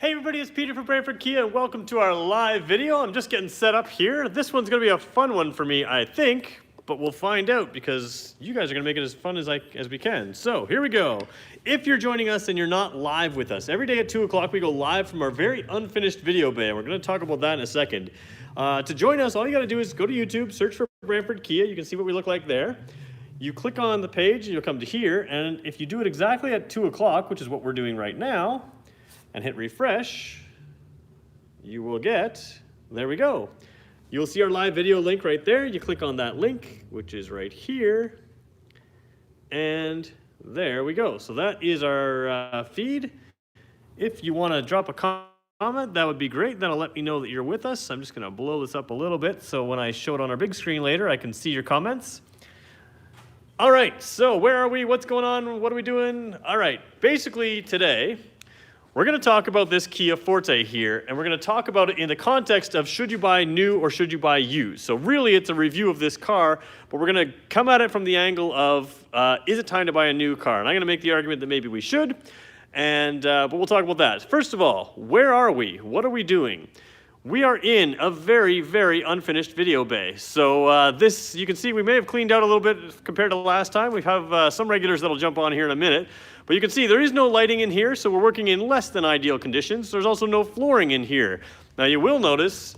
Hey everybody, it's Peter from Brantford Kia and welcome to our live video. I'm just getting set up here. This one's gonna be a fun one for me, I think, but we'll find out because you guys are gonna make it as fun as we can. So here we go. If you're joining us and you're not live with us, every day at 2 o'clock we go live from our very unfinished video bay, and we're gonna talk about that in a second. To join us, all you gotta do is go to YouTube, search for Brantford Kia. You can see what we look like there. You click on the page and you'll come to here, and if you do it exactly at 2 o'clock, which is what we're doing right now, and hit refresh, you will get, there we go. You'll see our live video link right there. You click on that link, which is right here, and there we go. So that is our feed. If you want to drop a comment, that would be great. That'll let me know that you're with us. I'm just going to blow this up a little bit so when I show it on our big screen later, I can see your comments. All right, so where are we? What's going on? What are we doing? All right, basically today, we're going to talk about this Kia Forte here, and we're going to talk about it in the context of should you buy new or should you buy used. So really, it's a review of this car, but we're going to come at it from the angle of is it time to buy a new car? And I'm going to make the argument that maybe we should, and but we'll talk about that. First of all, where are we? What are we doing? We are in a very, very unfinished video bay. So this, you can see we may have cleaned out a little bit compared to last time. We have some regulars that'll jump on here in a minute. But you can see there is no lighting in here, so we're working in less than ideal conditions. There's also no flooring in here. Now you will notice,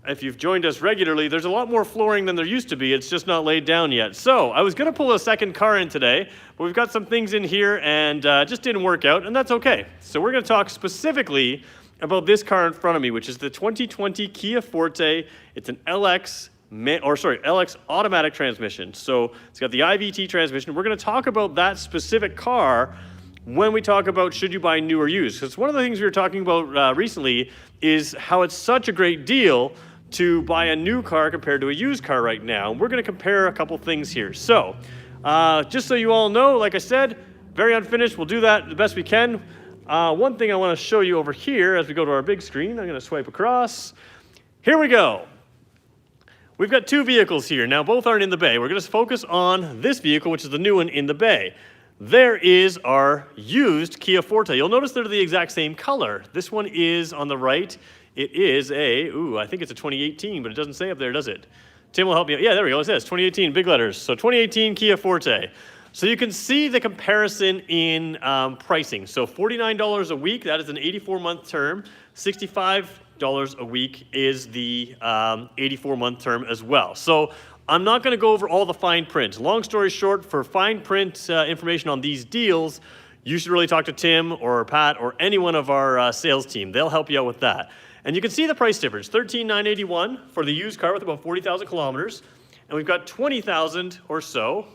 if you've joined us regularly, there's a lot more flooring than there used to be. It's just not laid down yet. So I was gonna pull a second car in today, but we've got some things in here and just didn't work out, and that's okay. So we're gonna talk specifically about this car in front of me, which is the 2020 Kia Forte. It's an LX automatic transmission. So it's got the IVT transmission. We're gonna talk about that specific car when we talk about should you buy new or used. Because one of the things we were talking about recently is how it's such a great deal to buy a new car compared to a used car right now. We're gonna compare a couple things here. So just so you all know, like I said, very unfinished. We'll do that the best we can. One thing I wanna show you over here as we go to our big screen, I'm gonna swipe across. Here we go. We've got two vehicles here. Now both aren't in the bay. We're gonna focus on this vehicle, which is the new one in the bay. There is our used Kia Forte. You'll notice they're the exact same color. This one is on the right. It is I think it's a 2018, but it doesn't say up there, does it? Tim will help me out. Yeah, there we go, it says 2018, big letters. So 2018 Kia Forte. So you can see the comparison in pricing. So $49 a week, that is an 84-month term. $65 a week is the 84-month term as well. So I'm not gonna go over all the fine print. Long story short, for fine print information on these deals, you should really talk to Tim or Pat or any one of our sales team. They'll help you out with that. And you can see the price difference, $13,981 for the used car with about 40,000 kilometers. And we've got 20,000 or so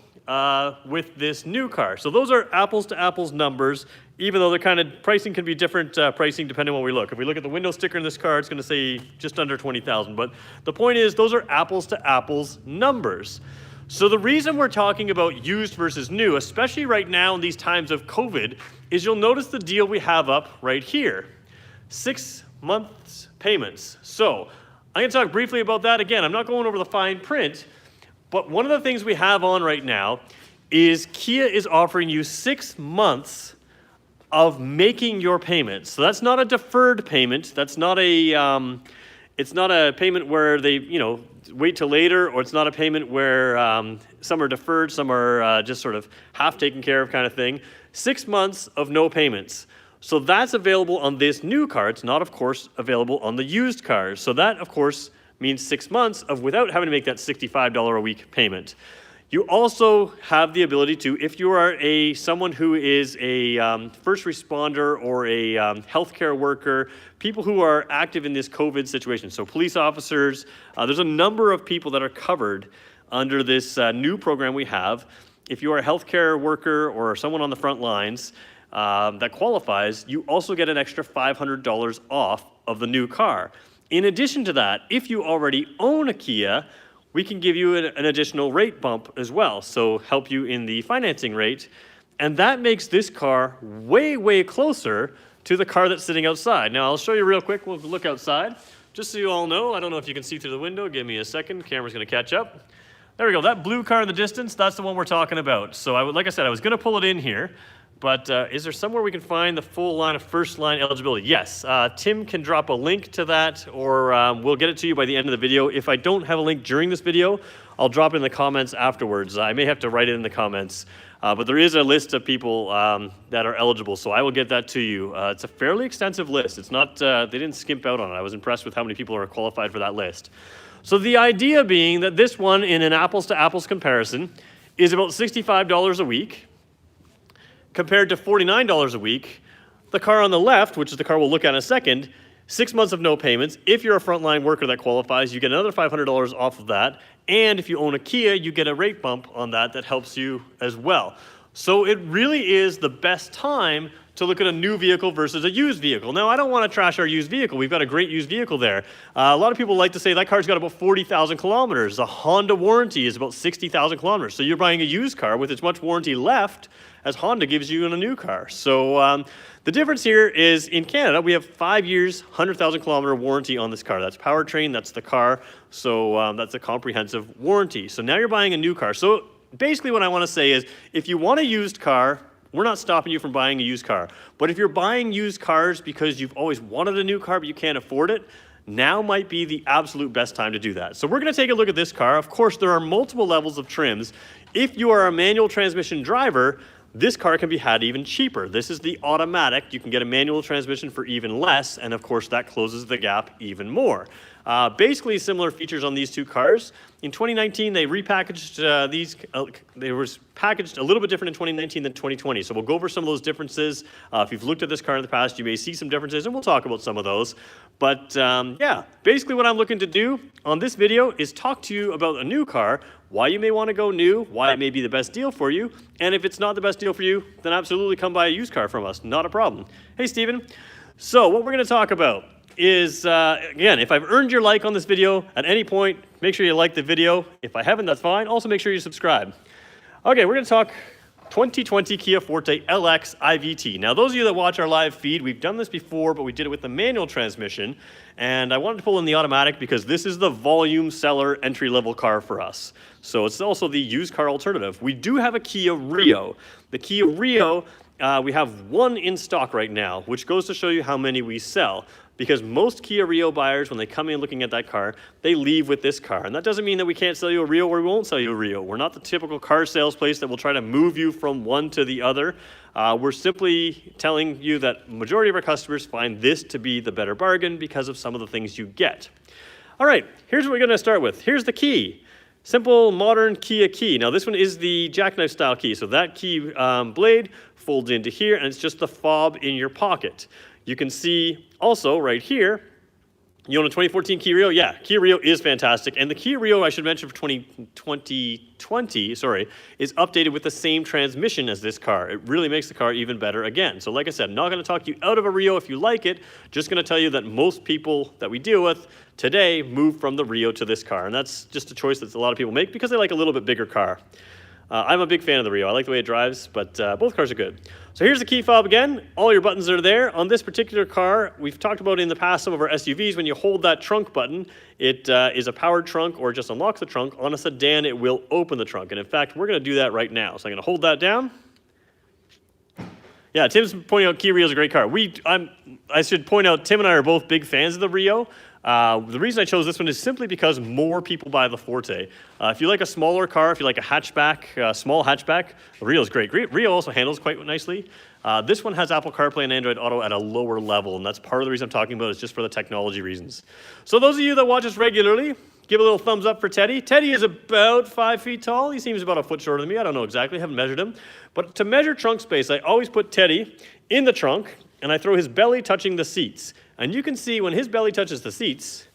with this new car. So those are apples to apples numbers, even though pricing can be different pricing depending on where we look. If we look at the window sticker in this car, it's gonna say just under 20,000. But the point is, those are apples to apples numbers. So the reason we're talking about used versus new, especially right now in these times of COVID, is you'll notice the deal we have up right here. 6 months payments. So I'm gonna talk briefly about that. Again, I'm not going over the fine print, but one of the things we have on right now is Kia is offering you 6 months of making your payments. So that's not a deferred payment. That's not a, it's not a payment where they, wait till later, or it's not a payment where some are deferred, some are just sort of half taken care of kind of thing. 6 months of no payments. So that's available on this new car. It's not, of course, available on the used cars. So that, of course, means 6 months of without having to make that $65 a week payment. You also have the ability to, if you are someone who is a first responder or a healthcare worker, people who are active in this COVID situation, so police officers, there's a number of people that are covered under this new program we have. If you are a healthcare worker or someone on the front lines that qualifies, you also get an extra $500 off of the new car. In addition to that, if you already own a Kia, we can give you an additional rate bump as well, so help you in the financing rate. And that makes this car way, way closer to the car that's sitting outside. Now, I'll show you real quick. We'll look outside. Just so you all know, I don't know if you can see through the window. Give me a second. Camera's gonna catch up. There we go. That blue car in the distance, that's the one we're talking about. So like I said, I was gonna pull it in here. But is there somewhere we can find the full line of first line eligibility? Yes, Tim can drop a link to that, or we'll get it to you by the end of the video. If I don't have a link during this video, I'll drop it in the comments afterwards. I may have to write it in the comments, but there is a list of people that are eligible, so I will get that to you. It's a fairly extensive list. It's not, they didn't skimp out on it. I was impressed with how many people are qualified for that list. So the idea being that this one, in an apples to apples comparison, is about $65 a week, compared to $49 a week. The car on the left, which is the car we'll look at in a second, 6 months of no payments. If you're a frontline worker that qualifies, you get another $500 off of that. And if you own a Kia, you get a rate bump on that that helps you as well. So it really is the best time to look at a new vehicle versus a used vehicle. Now, I don't want to trash our used vehicle. We've got a great used vehicle there. A lot of people like to say that car's got about 40,000 kilometers. The Honda warranty is about 60,000 kilometers. So you're buying a used car with as much warranty left as Honda gives you in a new car. So the difference here is in Canada, we have 5 years, 100,000 kilometer warranty on this car. That's powertrain, that's the car. So that's a comprehensive warranty. So now you're buying a new car. So basically what I want to say is, if you want a used car, we're not stopping you from buying a used car. But if you're buying used cars because you've always wanted a new car but you can't afford it, now might be the absolute best time to do that. So we're going to take a look at this car. Of course, there are multiple levels of trims. If you are a manual transmission driver, this car can be had even cheaper. This is the automatic. You can get a manual transmission for even less, and of course that closes the gap even more. Basically similar features on these two cars. In 2019, they repackaged these. They were packaged a little bit different in 2019 than 2020. So we'll go over some of those differences. If you've looked at this car in the past, you may see some differences, and we'll talk about some of those. But yeah, basically what I'm looking to do on this video is talk to you about a new car, why you may want to go new, why it may be the best deal for you, and if it's not the best deal for you, then absolutely come buy a used car from us. Not a problem. Hey, Steven. So what we're going to talk about is, again, if I've earned your like on this video at any point, make sure you like the video. If I haven't, that's fine. Also, make sure you subscribe. Okay, we're going to talk 2020 Kia Forte LX IVT. Now, those of you that watch our live feed, we've done this before, but we did it with the manual transmission, and I wanted to pull in the automatic because this is the volume seller entry-level car for us. So it's also the used car alternative. We do have a Kia Rio. The Kia Rio, we have one in stock right now, which goes to show you how many we sell. Because most Kia Rio buyers, when they come in looking at that car, they leave with this car. And that doesn't mean that we can't sell you a Rio or we won't sell you a Rio. We're not the typical car sales place that will try to move you from one to the other. We're simply telling you that majority of our customers find this to be the better bargain because of some of the things you get. All right, here's what we're gonna start with. Here's the key. Simple, modern Kia key. Now this one is the jackknife style key. So that key blade folds into here, and it's just the fob in your pocket. You can see also right here, you own a 2014 Kia Rio? Yeah, Kia Rio is fantastic. And the Kia Rio, I should mention, for 2020, is updated with the same transmission as this car. It really makes the car even better again. So like I said, I'm not going to talk you out of a Rio if you like it, just going to tell you that most people that we deal with today move from the Rio to this car. And that's just a choice that a lot of people make because they like a little bit bigger car. I'm a big fan of the Rio. I like the way it drives, but both cars are good. So here's the key fob again. All your buttons are there. On this particular car, we've talked about in the past some of our SUVs, when you hold that trunk button, it is a powered trunk or just unlocks the trunk. On a sedan, it will open the trunk. And in fact, we're going to do that right now. So I'm going to hold that down. Yeah, Tim's pointing out Kia Rio is a great car. I should point out, Tim and I are both big fans of the Rio. The reason I chose this one is simply because more people buy the Forte. If you like a smaller car, if you like a hatchback, small hatchback, the Rio is great. Rio also handles quite nicely. This one has Apple CarPlay and Android Auto at a lower level, and that's part of the reason I'm talking about. It's just for the technology reasons. So those of you that watch us regularly, give a little thumbs up for Teddy. Teddy is about 5 feet tall. He seems about a foot shorter than me. I don't know exactly. Haven't measured him. But to measure trunk space, I always put Teddy in the trunk, and I throw his belly touching the seats. And you can see when his belly touches the seats,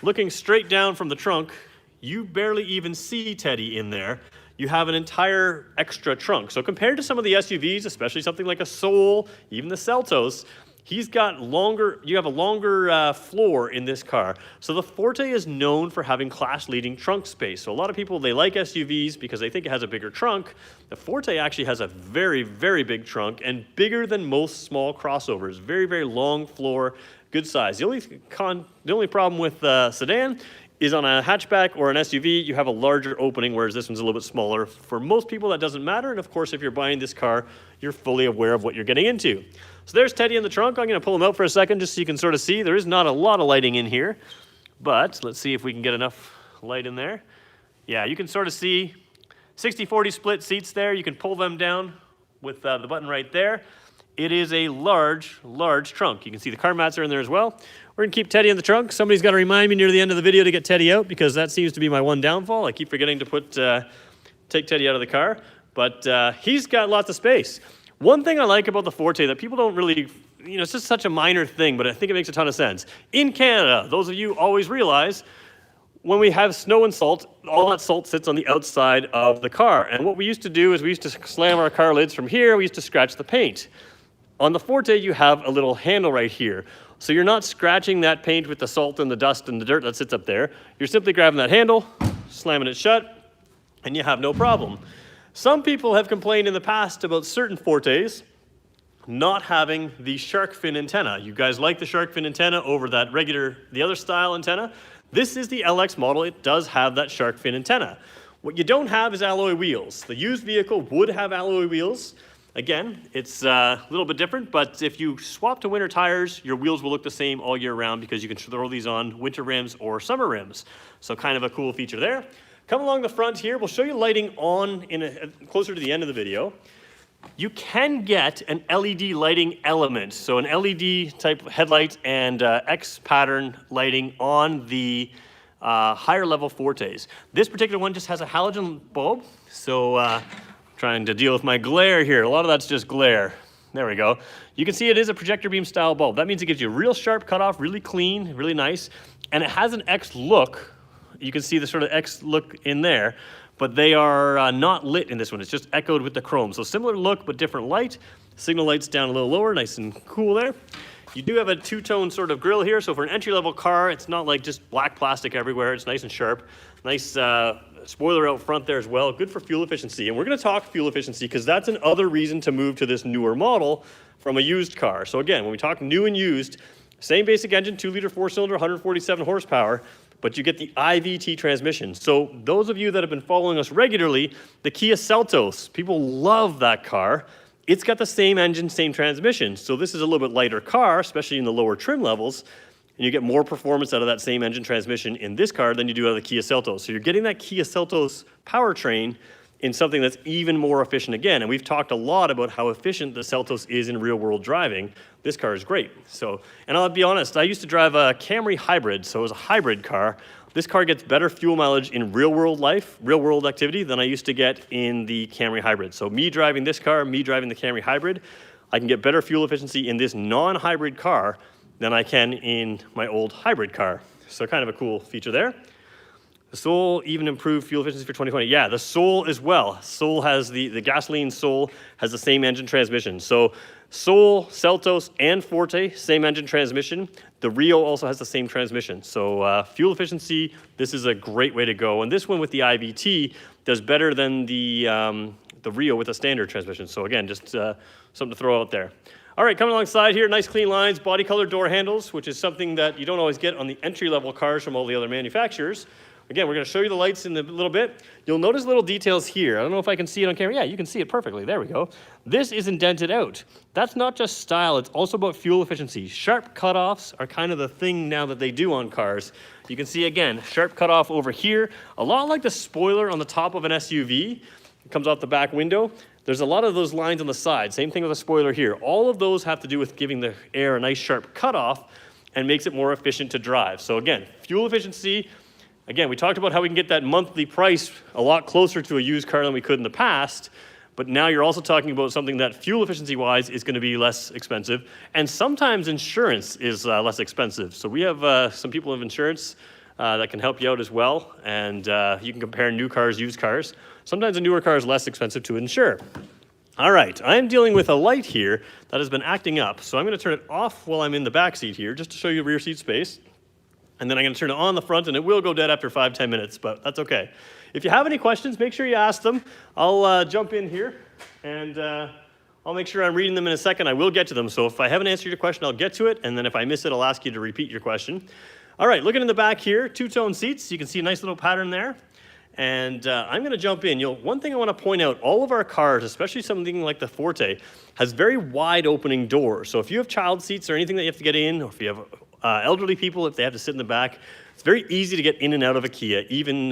looking straight down from the trunk, you barely even see Teddy in there. You have an entire extra trunk. So compared to some of the SUVs, especially something like a Soul, even the Seltos, you have a longer floor in this car. So the Forte is known for having class-leading trunk space. So a lot of people, they like SUVs because they think it has a bigger trunk. The Forte actually has a very, very big trunk and bigger than most small crossovers. Very, very long floor, good size. The only problem with sedan is on a hatchback or an SUV, you have a larger opening, whereas this one's a little bit smaller. For most people, that doesn't matter. And of course, if you're buying this car, you're fully aware of what you're getting into. So there's Teddy in the trunk. I'm going to pull him out for a second just so you can sort of see. There is not a lot of lighting in here, but let's see if we can get enough light in there. Yeah, you can sort of see 60-40 split seats there. You can pull them down with the button right there. It is a large, large trunk. You can see the car mats are in there as well. We're gonna keep Teddy in the trunk. Somebody's gotta remind me near the end of the video to get Teddy out, because that seems to be my one downfall. I keep forgetting to take Teddy out of the car, but he's got lots of space. One thing I like about the Forte that people don't really, it's just such a minor thing, but I think it makes a ton of sense. In Canada, those of you always realize, when we have snow and salt, all that salt sits on the outside of the car. And what we used to do is we used to slam our car lids from here, we used to scratch the paint. On the Forte, you have a little handle right here. So you're not scratching that paint with the salt and the dust and the dirt that sits up there. You're simply grabbing that handle, slamming it shut, and you have no problem. Some people have complained in the past about certain Fortes not having the shark fin antenna. You guys like the shark fin antenna over that the other style antenna. This is the LX model. It does have that shark fin antenna. What you don't have is alloy wheels. The used vehicle would have alloy wheels. Again, it's a little bit different, but if you swap to winter tires, your wheels will look the same all year round, because you can throw these on winter rims or summer rims. So kind of a cool feature there. Come along the front here. We'll show you lighting on closer to the end of the video. You can get an LED lighting element, so an LED type headlight and X pattern lighting on the higher level Fortes. This particular one just has a halogen bulb, so trying to deal with my glare here. A lot of that's just glare. There we go. You can see it is a projector beam style bulb. That means it gives you a real sharp cutoff, really clean, really nice. And it has an X look. You can see the sort of X look in there, but they are not lit in this one. It's just echoed with the chrome. So similar look, but different light. Signal light's down a little lower, nice and cool there. You do have a two-tone sort of grille here. So for an entry-level car, it's not like just black plastic everywhere. It's nice and sharp. Nice spoiler out front there as well. Good for fuel efficiency. And we're gonna talk fuel efficiency, because that's another reason to move to this newer model from a used car. So again, when we talk new and used, same basic engine, 2-liter 4-cylinder, 147 horsepower, but you get the IVT transmission. So those of you that have been following us regularly, the Kia Seltos, people love that car. It's got the same engine, same transmission. So this is a little bit lighter car, especially in the lower trim levels, and you get more performance out of that same engine transmission in this car than you do out of the Kia Seltos. So you're getting that Kia Seltos powertrain in something that's even more efficient again. And we've talked a lot about how efficient the Seltos is in real world driving. This car is great. So, and I'll be honest, I used to drive a Camry hybrid, so it was a hybrid car. This car gets better fuel mileage in real world life, real world activity, than I used to get in the Camry hybrid. So me driving this car, me driving the Camry hybrid, I can get better fuel efficiency in this non-hybrid car than I can in my old hybrid car. So kind of a cool feature there. The Soul even improved fuel efficiency for 2020. Yeah, the Soul as well. Soul has the gasoline Soul has the same engine transmission. So Soul, Seltos, and Forte, same engine transmission. The Rio also has the same transmission. So fuel efficiency, this is a great way to go. And this one with the IVT does better than the Rio with a standard transmission. So again, just something to throw out there. All right, coming alongside here, nice clean lines, body color door handles, which is something that you don't always get on the entry-level cars from all the other manufacturers. Again, we're going to show you the lights in a little bit. You'll notice little details here. I don't know if I can see it on camera. Yeah, you can see it perfectly. There we go. This is indented out. That's not just style. It's also about fuel efficiency. Sharp cutoffs are kind of the thing now that they do on cars. You can see, again, sharp cutoff over here. A lot like the spoiler on the top of an SUV. It comes off the back window. There's a lot of those lines on the side. Same thing with the spoiler here. All of those have to do with giving the air a nice sharp cutoff and makes it more efficient to drive. So again, fuel efficiency. Again, we talked about how we can get that monthly price a lot closer to a used car than we could in the past, but now you're also talking about something that fuel efficiency-wise is going to be less expensive, and sometimes insurance is less expensive. So we have some people in insurance that can help you out as well, and you can compare new cars, used cars. Sometimes a newer car is less expensive to insure. All right, I'm dealing with a light here that has been acting up, so I'm going to turn it off while I'm in the back seat here, just to show you rear seat space. And then I'm going to turn it on the front, and it will go dead after 5-10 minutes, but that's okay. If you have any questions, make sure you ask them. I'll jump in here, and I'll make sure I'm reading them in a second. I will get to them, so if I haven't answered your question, I'll get to it, and then if I miss it, I'll ask you to repeat your question. All right, looking in the back here, two-tone seats. You can see a nice little pattern there. And I'm going to jump in. One thing I want to point out, all of our cars, especially something like the Forte, has very wide opening doors. So if you have child seats or anything that you have to get in, or if you have elderly people, if they have to sit in the back, it's very easy to get in and out of a Kia, even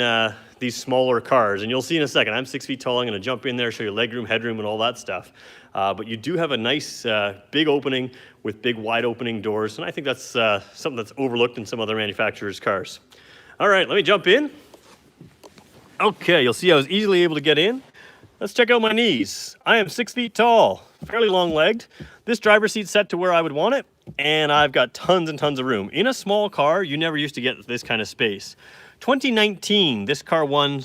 these smaller cars. And you'll see in a second, I'm 6 feet tall. I'm going to jump in there, show you legroom, headroom, and all that stuff. But you do have a nice big opening with big wide opening doors. And I think that's something that's overlooked in some other manufacturers' cars. All right, let me jump in. Okay, you'll see I was easily able to get in. Let's check out my knees. I am 6 feet tall, fairly long-legged. This driver's seat's set to where I would want it, and I've got tons and tons of room. In a small car, you never used to get this kind of space. 2019, this car won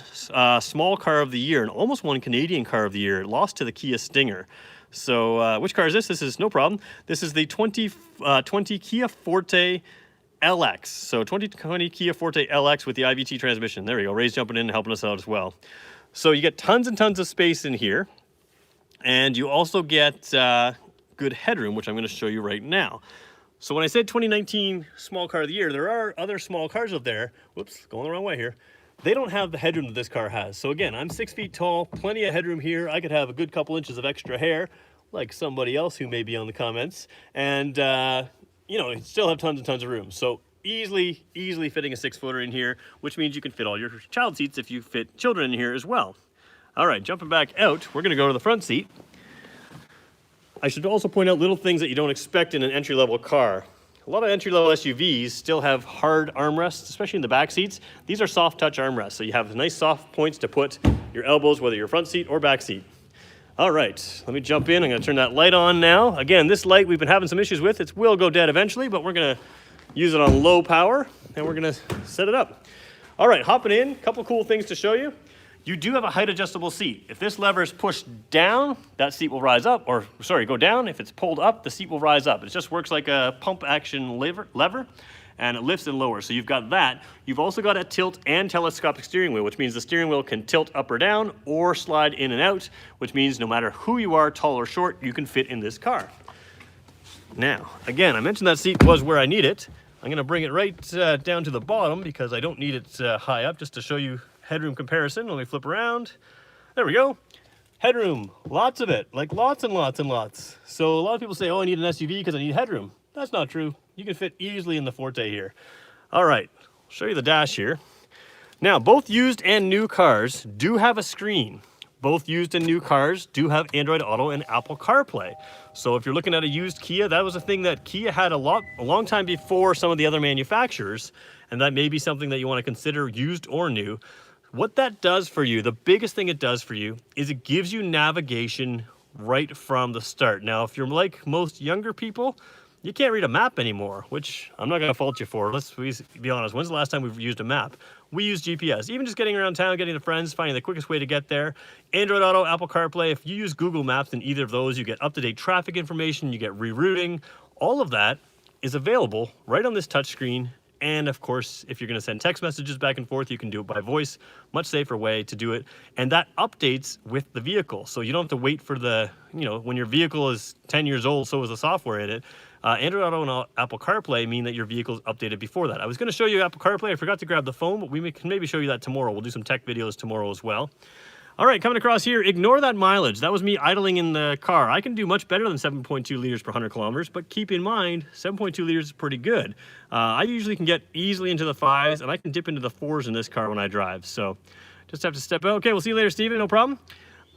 Small Car of the Year and almost won Canadian Car of the Year. It lost to the Kia Stinger. So which car is this? This is no problem. This is the 2020 Kia Forte LX. So 2020 Kia Forte LX with the IVT transmission. There we go. Ray's jumping in and helping us out as well. So you get tons and tons of space in here. And you also get good headroom, which I'm going to show you right now. So when I said 2019 Small Car of the Year, there are other small cars out there. Whoops, going the wrong way here. They don't have the headroom that this car has. So again, I'm 6 feet tall, plenty of headroom here. I could have a good couple inches of extra hair, like somebody else who may be on the comments. And you know, you still have tons and tons of room. So easily fitting a 6-footer in here, which means you can fit all your child seats if you fit children in here as well. All right, jumping back out, we're gonna go to the front seat. I should also point out little things that you don't expect in an entry-level car. A lot of entry-level SUVs still have hard armrests, especially in the back seats. These are soft touch armrests, so you have nice soft points to put your elbows, whether you're front seat or back seat. All right, let me jump in. I'm gonna turn that light on now. Again, this light we've been having some issues with. It will go dead eventually, but we're gonna use it on low power and we're gonna set it up. All right, hopping in, couple cool things to show you. You do have a height adjustable seat. If this lever is pushed down, that seat will rise up, or sorry, go down. If it's pulled up, the seat will rise up. It just works like a pump action lever, and it lifts and lowers. So you've got that. You've also got a tilt and telescopic steering wheel, which means the steering wheel can tilt up or down or slide in and out, which means no matter who you are, tall or short, you can fit in this car. Now, again, I mentioned that seat was where I need it. I'm gonna bring it right down to the bottom because I don't need it high up, just to show you headroom comparison. Let me flip around. There we go. Headroom, lots of it, like lots and lots and lots. So a lot of people say, oh, I need an SUV because I need headroom. That's not true. You can fit easily in the Forte here. All right, I'll show you the dash here. Now, both used and new cars do have a screen. Both used and new cars do have Android Auto and Apple CarPlay. So if you're looking at a used Kia, that was a thing that Kia had a long time before some of the other manufacturers, and that may be something that you want to consider, used or new. What that does for you, the biggest thing it does for you, is it gives you navigation right from the start. Now, if you're like most younger people, you can't read a map anymore, which I'm not going to fault you for. Let's be honest. When's the last time we've used a map? We use GPS. Even just getting around town, getting to friends, finding the quickest way to get there. Android Auto, Apple CarPlay, if you use Google Maps in either of those, you get up-to-date traffic information, you get rerouting. All of that is available right on this touchscreen. And of course, if you're going to send text messages back and forth, you can do it by voice. Much safer way to do it. And that updates with the vehicle. So you don't have to wait for the, when your vehicle is 10 years old, so is the software in it. Android Auto and Apple CarPlay mean that your vehicle is updated before that. I was going to show you Apple CarPlay. I forgot to grab the phone, but we can maybe show you that tomorrow. We'll do some tech videos tomorrow as well. All right, coming across here, ignore that mileage. That was me idling in the car. I can do much better than 7.2 liters per 100 kilometers, but keep in mind, 7.2 liters is pretty good. I usually can get easily into the 5s, and I can dip into the 4s in this car when I drive. So just have to step out. Okay, we'll see you later, Steven. No problem.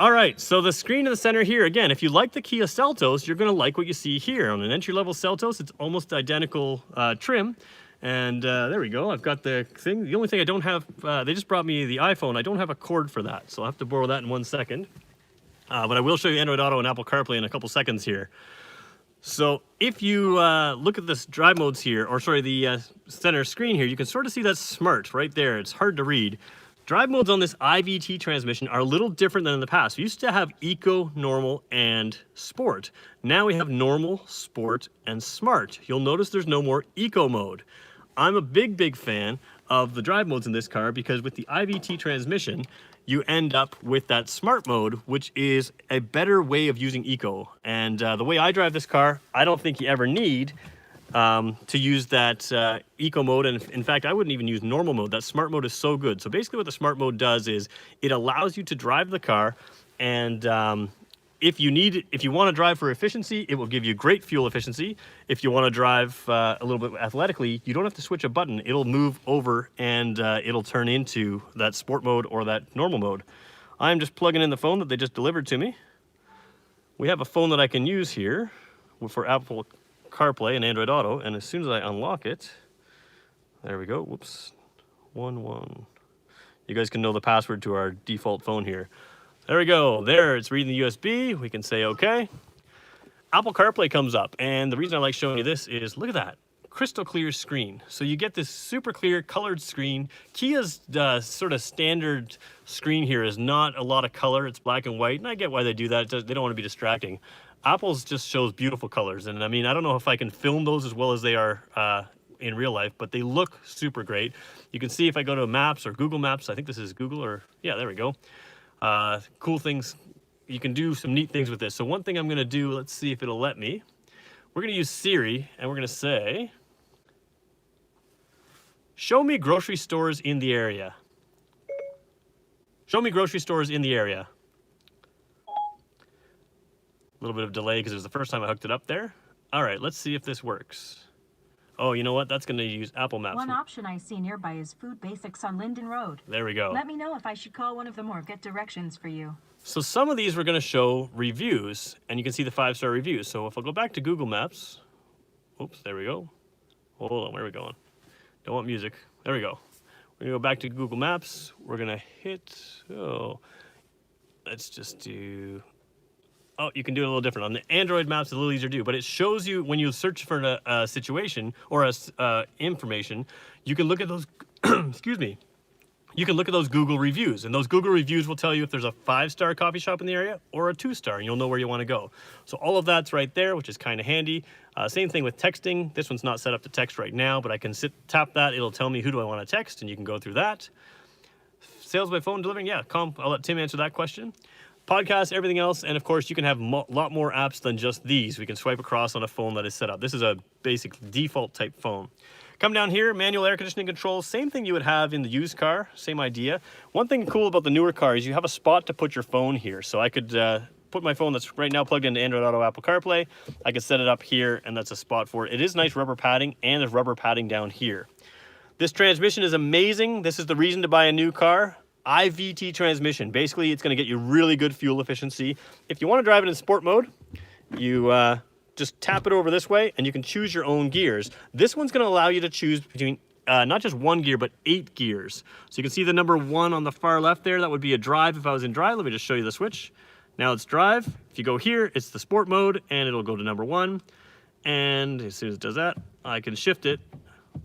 All right, so the screen in the center here, again, if you like the Kia Seltos, you're going to like what you see here. On an entry-level Seltos, it's almost identical trim. And there we go. I've got the thing. The only thing I don't have, they just brought me the iPhone. I don't have a cord for that, so I'll have to borrow that in 1 second. But I will show you Android Auto and Apple CarPlay in a couple seconds here. So if you look at this drive modes here, or sorry, the center screen here, you can sort of see that smart right there. It's hard to read. Drive modes on this IVT transmission are a little different than in the past. We used to have Eco, Normal, and Sport. Now we have Normal, Sport, and Smart. You'll notice there's no more Eco mode. I'm a big fan of the drive modes in this car because with the IVT transmission, you end up with that Smart mode, which is a better way of using Eco. And the way I drive this car, I don't think you ever need to use that eco mode. And in fact, I wouldn't even use normal mode. That smart mode is so good. So basically what the smart mode does is it allows you to drive the car, and if you want to drive for efficiency, it will give you great fuel efficiency. If you want to drive a little bit athletically, you don't have to switch a button. It'll move over and it'll turn into that sport mode or that normal mode. I'm just plugging in the phone that they just delivered to me. We have a phone that I can use here for Apple CarPlay and Android Auto, and as soon as I unlock it, there we go. Whoops, 1. You guys can know the password to our default phone here. There we go. There, it's reading the USB. We can say OK. Apple CarPlay comes up, and the reason I like showing you this is look at that. Crystal clear screen. So you get this super clear colored screen. Kia's sort of standard screen here is not a lot of color. It's black and white, and I get why they do that. They don't want to be distracting. Apple's just shows beautiful colors, and I mean, I don't know if I can film those as well as they are in real life, but they look super great. You can see if I go to Maps or Google Maps, I think this is Google, or yeah, there we go. Cool things. You can do some neat things with this. So one thing I'm gonna do, let's see if it'll let me. We're gonna use Siri, and we're gonna say, show me grocery stores in the area. Show me grocery stores in the area. A little bit of delay because it was the first time I hooked it up there. All right, let's see if this works. Oh, you know what? That's going to use Apple Maps. One option I see nearby is Food Basics on Linden Road. There we go. Let me know if I should call one of them or get directions for you. So some of these we're going to show reviews, and you can see the 5-star reviews. So if I go back to Google Maps, oops, there we go. Hold on, where are we going? Don't want music. There we go. We're going to go back to Google Maps. We're going to hit, let's just do... Oh, you can do it a little different. On the Android maps, it's a little easier to do, but it shows you when you search for a situation or information, you can look at those, excuse me, you can look at those Google reviews, and those Google reviews will tell you if there's a 5-star coffee shop in the area or a 2-star, and you'll know where you want to go. So all of that's right there, which is kind of handy. Same thing with texting. This one's not set up to text right now, but I can tap that. It'll tell me who do I want to text, and you can go through that. Sales by phone delivering, yeah, I'll let Tim answer that question. Podcasts, everything else, and of course you can have a lot more apps than just these. We can swipe across on a phone that is set up. This is a basic default type phone. Come down here, manual air conditioning control, same thing you would have in the used car, same idea. One thing cool about the newer car is you have a spot to put your phone here. So I could put my phone that's right now plugged into Android Auto, Apple CarPlay. I could set it up here, and that's a spot for it. It is nice rubber padding, and there's rubber padding down here. This transmission is amazing. This is the reason to buy a new car. IVT transmission. Basically, it's going to get you really good fuel efficiency. If you want to drive it in sport mode, you just tap it over this way, and you can choose your own gears. This one's going to allow you to choose between not just 1 gear, but 8 gears. So you can see the number 1 on the far left there. That would be a drive if I was in drive. Let me just show you the switch. Now it's drive. If you go here, it's the sport mode, and it'll go to number 1. And as soon as it does that, I can shift it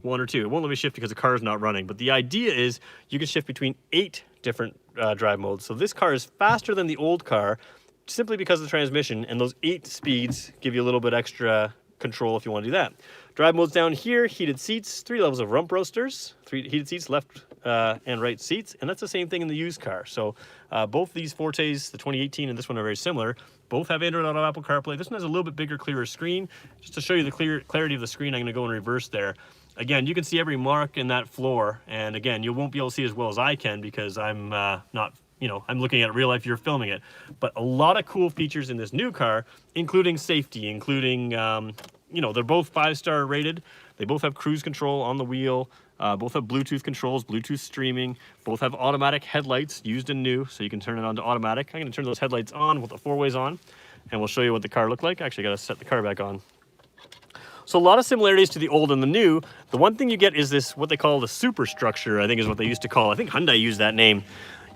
1 or 2. It won't let me shift because the car is not running. But the idea is you can shift between 8 different drive modes. So this car is faster than the old car simply because of the transmission, and those 8 speeds give you a little bit extra control if you want to do that. Drive modes down here, heated seats, 3 levels of rump roasters, 3 heated seats, left and right seats, and that's the same thing in the used car. So both these Fortes, the 2018 and this one, are very similar. Both have Android Auto, Apple CarPlay. This one has a little bit bigger, clearer screen. Just to show you the clarity of the screen, I'm going to go in reverse there. Again, you can see every mark in that floor, and again, you won't be able to see as well as I can because I'm not, I'm looking at it real life, you're filming it. But a lot of cool features in this new car, including safety, including, they're both 5-star rated. They both have cruise control on the wheel. Both have Bluetooth controls, Bluetooth streaming. Both have automatic headlights, used and new, so you can turn it on to automatic. I'm going to turn those headlights on with the 4-ways on, and we'll show you what the car looked like. Actually, I got to set the car back on. So a lot of similarities to the old and the new. The one thing you get is this, what they call the superstructure, I think is what they used to call. I think Hyundai used that name.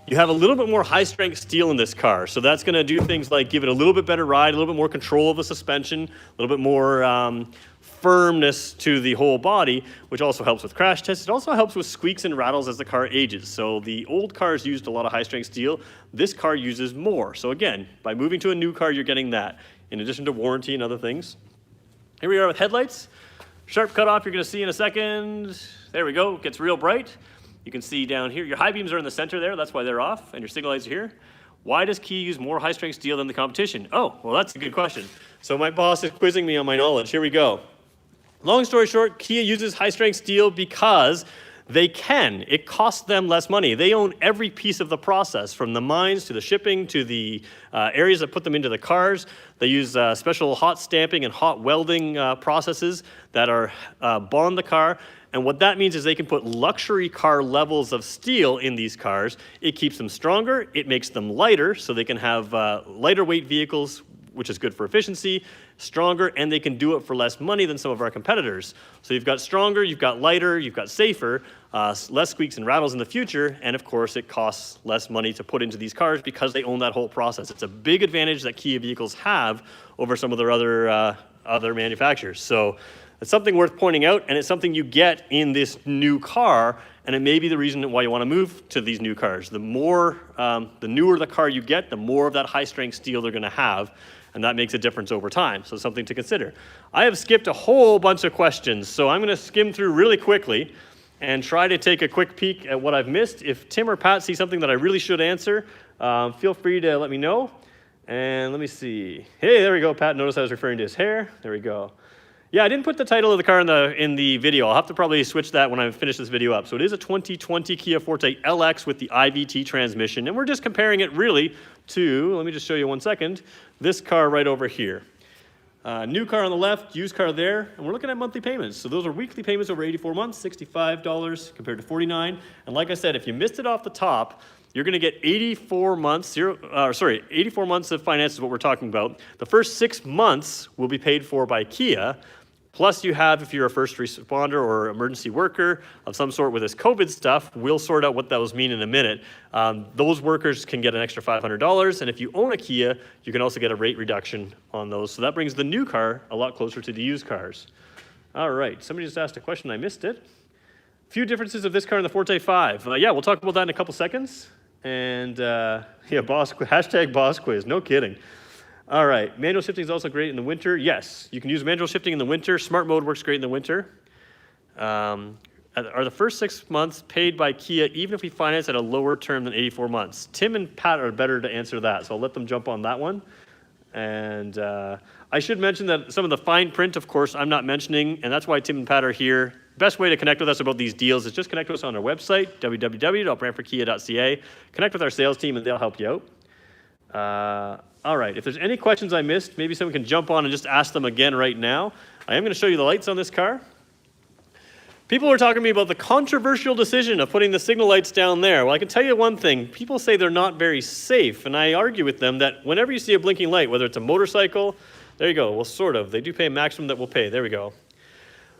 You have a little bit more high-strength steel in this car. So that's going to do things like give it a little bit better ride, a little bit more control of the suspension, a little bit more firmness to the whole body, which also helps with crash tests. It also helps with squeaks and rattles as the car ages. So the old cars used a lot of high-strength steel. This car uses more. So again, by moving to a new car, you're getting that, in addition to warranty and other things. Here we are with headlights. Sharp cutoff, you're going to see in a second. There we go, it gets real bright. You can see down here, your high beams are in the center there, that's why they're off, and your signal lights are here. Why does Kia use more high-strength steel than the competition? Oh, well, that's a good question. So my boss is quizzing me on my knowledge. Here we go. Long story short, Kia uses high-strength steel because they can. It costs them less money. They own every piece of the process, from the mines to the shipping to the areas that put them into the cars. They use special hot stamping and hot welding processes that are bond the car. And what that means is they can put luxury car levels of steel in these cars. It keeps them stronger. It makes them lighter, so they can have lighter weight vehicles, which is good for efficiency, stronger, and they can do it for less money than some of our competitors. So you've got stronger, you've got lighter, you've got safer, less squeaks and rattles in the future, and of course it costs less money to put into these cars because they own that whole process. It's a big advantage that Kia vehicles have over some of their other manufacturers. So it's something worth pointing out, and it's something you get in this new car, and it may be the reason why you want to move to these new cars. The newer the car you get, the more of that high-strength steel they're going to have, and that makes a difference over time, so something to consider. I have skipped a whole bunch of questions, so I'm going to skim through really quickly and try to take a quick peek at what I've missed. If Tim or Pat see something that I really should answer, feel free to let me know. And let me see. Hey, there we go. Pat noticed I was referring to his hair. There we go. Yeah, I didn't put the title of the car in the video. I'll have to probably switch that when I finish this video up. So it is a 2020 Kia Forte LX with the IVT transmission, and we're just comparing it really to, let me just show you 1 second, this car right over here. New car on the left, used car there, and we're looking at monthly payments. So those are weekly payments over 84 months, $65 compared to $49. And like I said, if you missed it off the top, you're going to get 84 months, 84 months of finance is what we're talking about. The first 6 months will be paid for by Kia. Plus you have, if you're a first responder or emergency worker of some sort with this COVID stuff, we'll sort out what those mean in a minute. Those workers can get an extra $500, and if you own a Kia, you can also get a rate reduction on those. So that brings the new car a lot closer to the used cars. All right, somebody just asked a question, I missed it. A few differences of this car and the Forte 5. Yeah, we'll talk about that in a couple seconds. And yeah, hashtag boss quiz, no kidding. All right, manual shifting is also great in the winter. Yes, you can use manual shifting in the winter. Smart mode works great in the winter. Are the first 6 months paid by Kia even if we finance at a lower term than 84 months? Tim and Pat are better to answer that, so I'll let them jump on that one. And I should mention that some of the fine print, of course, I'm not mentioning, and that's why Tim and Pat are here. Best way to connect with us about these deals is just connect with us on our website, www.brantfordkia.ca. Connect with our sales team and they'll help you out. All right, if there's any questions I missed, maybe someone can jump on and just ask them again right now. I am going to show you the lights on this car. People were talking to me about the controversial decision of putting the signal lights down there. Well, I can tell you one thing. People say they're not very safe, and I argue with them that whenever you see a blinking light, whether it's a motorcycle, there you go, well, sort of. They do pay a maximum that we'll pay. There we go.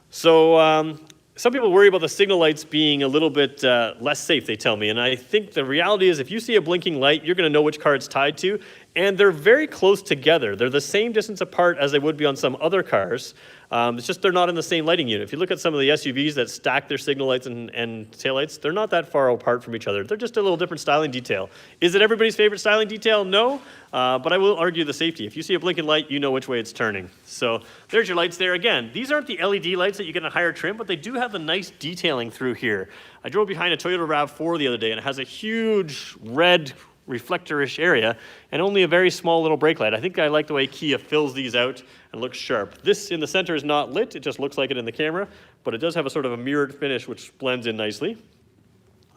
So some people worry about the signal lights being a little bit less safe, they tell me. And I think the reality is if you see a blinking light, you're going to know which car it's tied to. And they're very close together. They're the same distance apart as they would be on some other cars. It's just they're not in the same lighting unit. If you look at some of the SUVs that stack their signal lights and taillights, they're not that far apart from each other. They're just a little different styling detail. Is it everybody's favorite styling detail? No, but I will argue the safety. If you see a blinking light, you know which way it's turning. So there's your lights there. Again, these aren't the LED lights that you get in a higher trim, but they do have the nice detailing through here. I drove behind a Toyota RAV4 the other day, and it has a huge red reflector-ish area and only a very small little brake light. I think I like the way Kia fills these out and looks sharp. This in the center is not lit, it just looks like it in the camera, but it does have a sort of a mirrored finish which blends in nicely.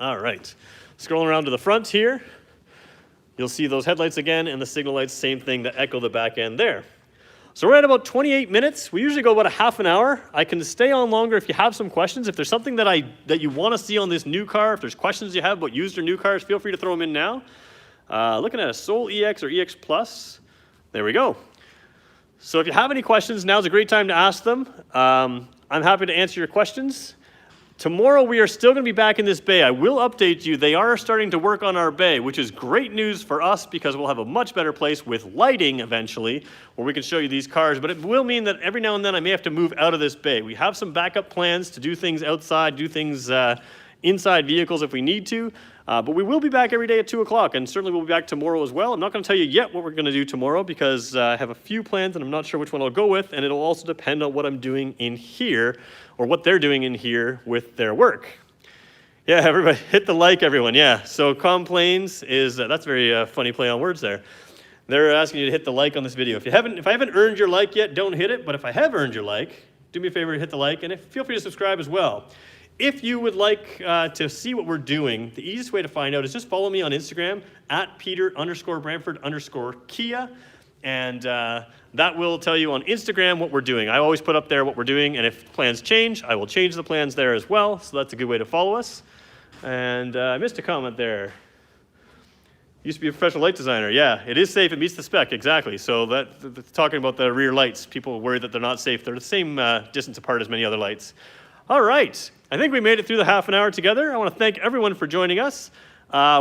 All right, scrolling around to the front here, you'll see those headlights again and the signal lights, same thing that echo the back end there. So we're at about 28 minutes. We usually go about a half an hour. I can stay on longer if you have some questions. If there's something that you want to see on this new car, if there's questions you have about used or new cars, feel free to throw them in now. Looking at a Soul EX or EX Plus, there we go. So if you have any questions, now's a great time to ask them. I'm happy to answer your questions. Tomorrow we are still going to be back in this bay. I will update you. They are starting to work on our bay, which is great news for us because we'll have a much better place with lighting eventually where we can show you these cars. But it will mean that every now and then I may have to move out of this bay. We have some backup plans to do things outside, do things inside vehicles if we need to. But we will be back every day at 2 o'clock, and certainly we'll be back tomorrow as well. I'm not going to tell you yet what we're going to do tomorrow because I have a few plans and I'm not sure which one I'll go with, and it'll also depend on what I'm doing in here or what they're doing in here with their work. Yeah, everybody, hit the like, everyone. Yeah, so complains is, that's a very funny play on words there. They're asking you to hit the like on this video. If I haven't earned your like yet, don't hit it, but if I have earned your like, do me a favor and hit the like, and feel free to subscribe as well. If you would like to see what we're doing, the easiest way to find out is just follow me on Instagram at Peter_Brantford_Kia. And that will tell you on Instagram what we're doing. I always put up there what we're doing, and if plans change, I will change the plans there as well. So that's a good way to follow us. And I missed a comment there. Used to be a professional light designer. Yeah, it is safe. It meets the spec, exactly. So that's talking about the rear lights. People worry that they're not safe. They're the same distance apart as many other lights. All right. I think we made it through the half an hour together. I want to thank everyone for joining us.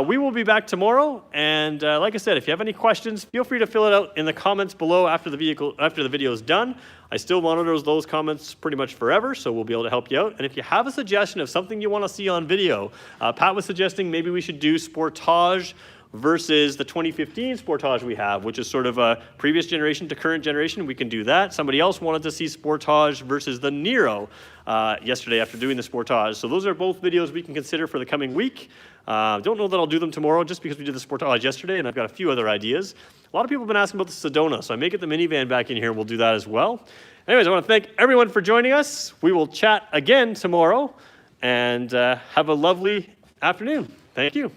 We will be back tomorrow, and like I said, if you have any questions, feel free to fill it out in the comments below after the video is done. I still monitor those comments pretty much forever, so we'll be able to help you out. And if you have a suggestion of something you want to see on video, Pat was suggesting maybe we should do Sportage versus the 2015 Sportage we have, which is sort of a previous generation to current generation. We can do that. Somebody else wanted to see Sportage versus the Nero yesterday after doing the Sportage. So those are both videos we can consider for the coming week. Don't know that I'll do them tomorrow just because we did the Sportage yesterday, and I've got a few other ideas. A lot of people have been asking about the Sedona, so I may get the minivan back in here and we'll do that as well. Anyways, I want to thank everyone for joining us. We will chat again tomorrow, and have a lovely afternoon. Thank you.